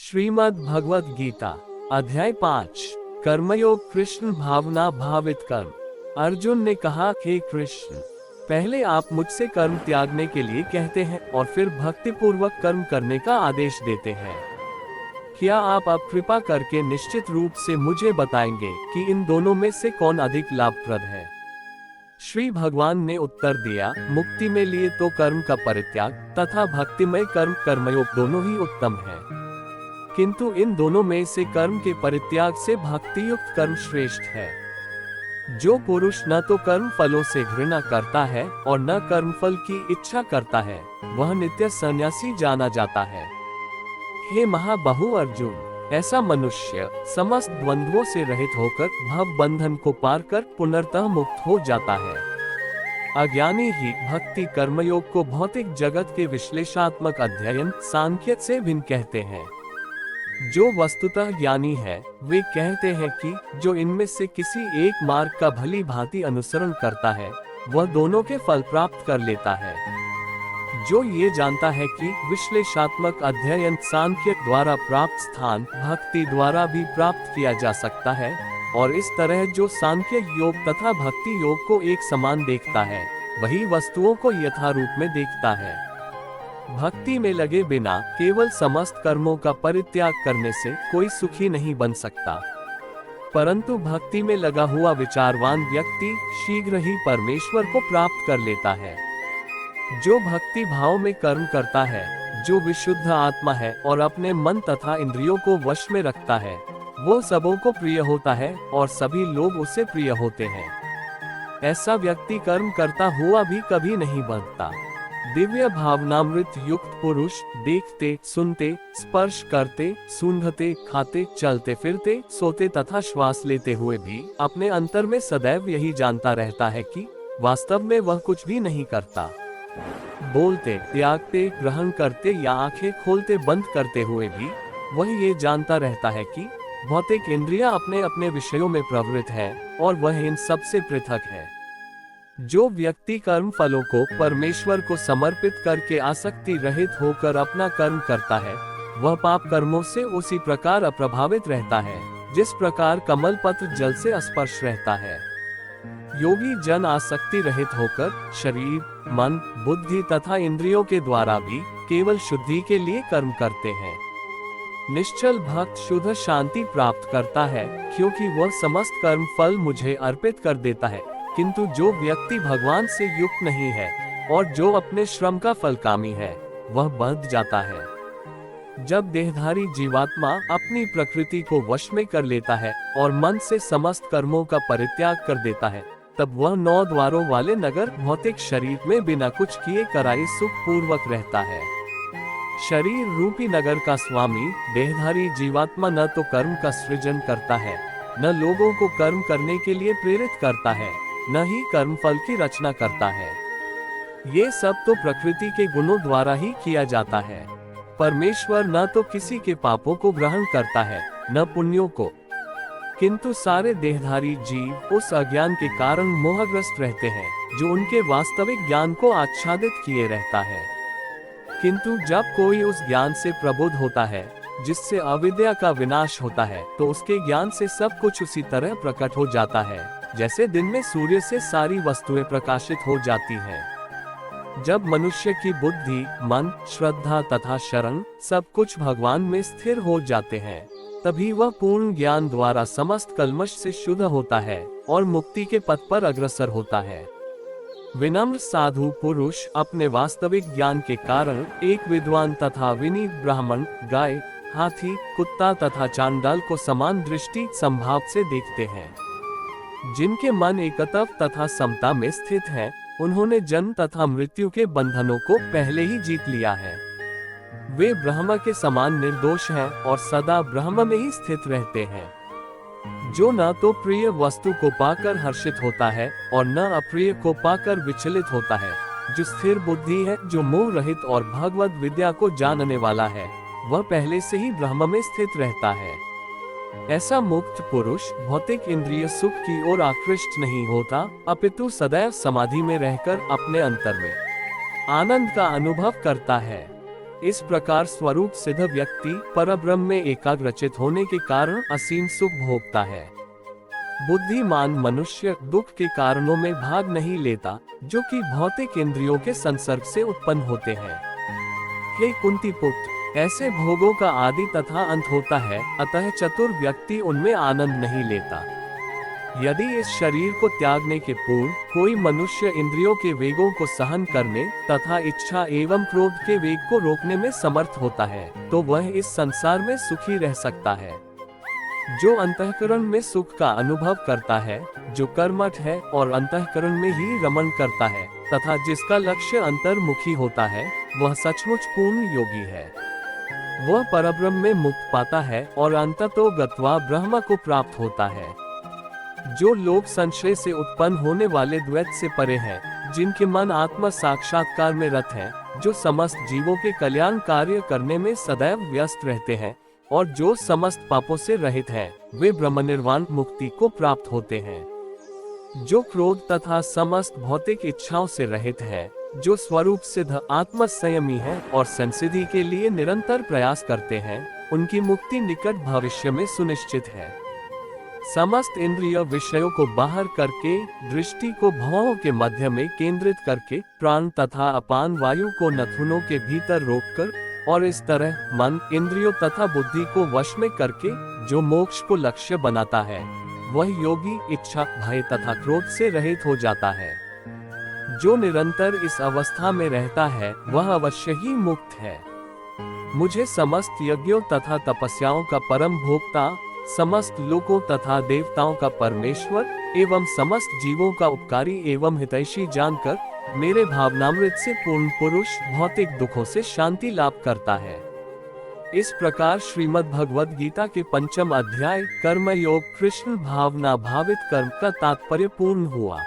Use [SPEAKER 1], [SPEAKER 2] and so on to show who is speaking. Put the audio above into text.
[SPEAKER 1] श्रीमद् भगवत गीता अध्याय 5 कर्मयोग कृष्ण भावना भावित कर्म। अर्जुन ने कहा, हे कृष्ण, पहले आप मुझसे कर्म त्यागने के लिए कहते हैं और फिर भक्ति पूर्वक कर्म करने का आदेश देते हैं। क्या आप अब कृपा करके निश्चित रूप से मुझे बताएंगे कि इन दोनों में से कौन अधिक लाभप्रद है? श्री भगवान ने उत्तर दिया, मुक्ति में लिए तो कर्म का परित्याग तथा भक्तिमय कर्म कर्मयोग दोनों ही उत्तम है, किंतु इन दोनों में से कर्म के परित्याग से भक्ति युक्त कर्म श्रेष्ठ है। जो पुरुष न तो कर्म फलों से घृणा करता है और न कर्म फल की इच्छा करता है, वह नित्य सन्यासी जाना जाता है। हे महाबाहु अर्जुन, ऐसा मनुष्य समस्त द्वंद्वों से रहित होकर भव बंधन को पार कर पुनर्तः मुक्त हो जाता है। अज्ञानी ही भक्ति कर्मयोग को भौतिक जगत के विश्लेषणात्मक अध्ययन सांख्य से भिन्न कहते हैं। जो वस्तुतः ज्ञानी है, वे कहते हैं कि जो इनमें से किसी एक मार्ग का भली भांति अनुसरण करता है, वह दोनों के फल प्राप्त कर लेता है। जो ये जानता है कि विश्लेषणात्मक अध्ययन सांख्य द्वारा प्राप्त स्थान भक्ति द्वारा भी प्राप्त किया जा सकता है, और इस तरह जो सांख्य योग तथा भक्ति योग को एक समान देखता है, वही वस्तुओं को यथारूप में देखता है। भक्ति में लगे बिना केवल समस्त कर्मों का परित्याग करने से कोई सुखी नहीं बन सकता, परंतु भक्ति में लगा हुआ विचारवान व्यक्ति शीघ्र ही परमेश्वर को प्राप्त कर लेता है। जो भक्ति भाव में कर्म करता है, जो विशुद्ध आत्मा है और अपने मन तथा इंद्रियों को वश में रखता है, वो सबों को प्रिय होता है और सभी लोग उसे प्रिय होते हैं। ऐसा व्यक्ति कर्म करता हुआ भी कभी नहीं बनता। दिव्य भावनामृत युक्त पुरुष देखते, सुनते, स्पर्श करते, सूंघते, खाते, चलते फिरते, सोते तथा श्वास लेते हुए भी अपने अंतर में सदैव यही जानता रहता है कि वास्तव में वह कुछ भी नहीं करता। बोलते, त्यागते, ग्रहण करते या आंखें खोलते बंद करते हुए भी वह ये जानता रहता है कि भौतिक इंद्रियां अपने अपने विषयों में प्रवृत्त है और वह इन सब से पृथक है। जो व्यक्ति कर्म फलों को परमेश्वर को समर्पित करके आसक्ति रहित होकर अपना कर्म करता है, वह पाप कर्मों से उसी प्रकार अप्रभावित रहता है जिस प्रकार कमल पत्र जल से स्पर्श रहता है। योगी जन आसक्ति रहित होकर शरीर, मन, बुद्धि तथा इंद्रियों के द्वारा भी केवल शुद्धि के लिए कर्म करते हैं। निश्चल भक्त शुद्ध शांति प्राप्त करता है, क्योंकि वह समस्त कर्म फल मुझे अर्पित कर देता है। किंतु जो व्यक्ति भगवान से युक्त नहीं है और जो अपने श्रम का फल कामी है, वह बंध जाता है। जब देहधारी जीवात्मा अपनी प्रकृति को वश में कर लेता है और मन से समस्त कर्मों का परित्याग कर देता है, तब वह 9 द्वारों वाले नगर भौतिक शरीर में बिना कुछ किए कराए सुख पूर्वक रहता है। शरीर रूपी नगर का स्वामी देहधारी जीवात्मा न तो कर्म का सृजन करता है, न लोगों को कर्म करने के लिए प्रेरित करता है, न ही कर्म फल की रचना करता है। ये सब तो प्रकृति के गुणों द्वारा ही किया जाता है। परमेश्वर न तो किसी के पापों को ग्रहण करता है, न पुण्यों को, किंतु सारे देहधारी जीव उस अज्ञान के कारण मोहग्रस्त रहते हैं जो उनके वास्तविक ज्ञान को आच्छादित किए रहता है। किंतु जब कोई उस ज्ञान से प्रबुद्ध होता है जिससे अविद्या का विनाश होता है, तो उसके ज्ञान से सब कुछ उसी तरह प्रकट हो जाता है जैसे दिन में सूर्य से सारी वस्तुएं प्रकाशित हो जाती हैं। जब मनुष्य की बुद्धि, मन, श्रद्धा तथा शरण सब कुछ भगवान में स्थिर हो जाते हैं, तभी वह पूर्ण ज्ञान द्वारा समस्त कल्मश से शुद्ध होता है और मुक्ति के पथ पर अग्रसर होता है। विनम्र साधु पुरुष अपने वास्तविक ज्ञान के कारण एक विद्वान तथा विनीत ब्राह्मण, गाय, हाथी, कुत्ता तथा चांडाल को समान दृष्टि संभाव से देखते हैं। जिनके मन एकत्व तथा समता में स्थित है, उन्होंने जन्म तथा मृत्यु के बंधनों को पहले ही जीत लिया है। वे ब्रह्म के समान निर्दोष हैं और सदा ब्रह्म में ही स्थित रहते हैं। जो न तो प्रिय वस्तु को पाकर हर्षित होता है और न अप्रिय को पाकर विचलित होता है, जो स्थिर बुद्धि है, जो मोह रहित और भगवत विद्या को जानने वाला है, वह पहले से ही ब्रह्म में स्थित रहता है। ऐसा मुक्त पुरुष भौतिक इंद्रिय सुख की ओर आकृष्ट नहीं होता, अपितु सदैव समाधि में रहकर अपने अंतर में आनंद का अनुभव करता है। इस प्रकार स्वरूप सिद्ध व्यक्ति परब्रह्म में एकाग्रचित होने के कारण असीम सुख भोगता है। बुद्धिमान मनुष्य दुख के कारणों में भाग नहीं लेता, जो कि भौतिक इंद्रियों के संसर्ग से उत्पन्न होते हैं। हे कुंती पुत्र, ऐसे भोगों का आदि तथा अंत होता है, अतः चतुर व्यक्ति उनमें आनंद नहीं लेता। यदि इस शरीर को त्यागने के पूर्व कोई मनुष्य इंद्रियों के वेगों को सहन करने तथा इच्छा एवं क्रोध के वेग को रोकने में समर्थ होता है, तो वह इस संसार में सुखी रह सकता है। जो अंतःकरण में सुख का अनुभव करता है, जो कर्मठ है और अंतःकरण में ही रमण करता है तथा जिसका लक्ष्य अंतर्मुखी होता है, वह सचमुच पूर्ण योगी है। वह परब्रह्म में मुक्त पाता है और अंततो गत्वा ब्रह्म को प्राप्त होता है। जो लोग संशय से उत्पन्न होने वाले द्वैत से परे हैं, जिनके मन आत्म साक्षात्कार में रत हैं, जो समस्त जीवों के कल्याण कार्य करने में सदैव व्यस्त रहते हैं और जो समस्त पापों से रहित हैं, वे ब्रह्मनिर्वाण मुक्ति को प्राप्त होते हैं। जो क्रोध तथा समस्त भौतिक इच्छाओं से रहित है, जो स्वरूप सिद्ध आत्म संयमी है और संसिद्धि के लिए निरंतर प्रयास करते हैं, उनकी मुक्ति निकट भविष्य में सुनिश्चित है। समस्त इंद्रिय विषयों को बाहर करके दृष्टि को भवों के मध्य में केंद्रित करके प्राण तथा अपान वायु को नथुनों के भीतर रोककर और इस तरह मन, इंद्रियों तथा बुद्धि को वश में करके जो मोक्ष को लक्ष्य बनाता है, वह योगी इच्छा, भय तथा क्रोध से रहित हो जाता है। जो निरंतर इस अवस्था में रहता है, वह अवश्य ही मुक्त है। मुझे समस्त यज्ञों तथा तपस्याओं का परम भोक्ता, समस्त लोकों तथा देवताओं का परमेश्वर एवं समस्त जीवों का उपकारी एवं हितैषी जानकर मेरे भावनामृत से पूर्ण पुरुष भौतिक दुखों से शांति लाभ करता है। इस प्रकार श्रीमद् भगवद गीता के 5वें अध्याय कर्म योग कृष्ण भावना भावित कर्म का तात्पर्य पूर्ण हुआ।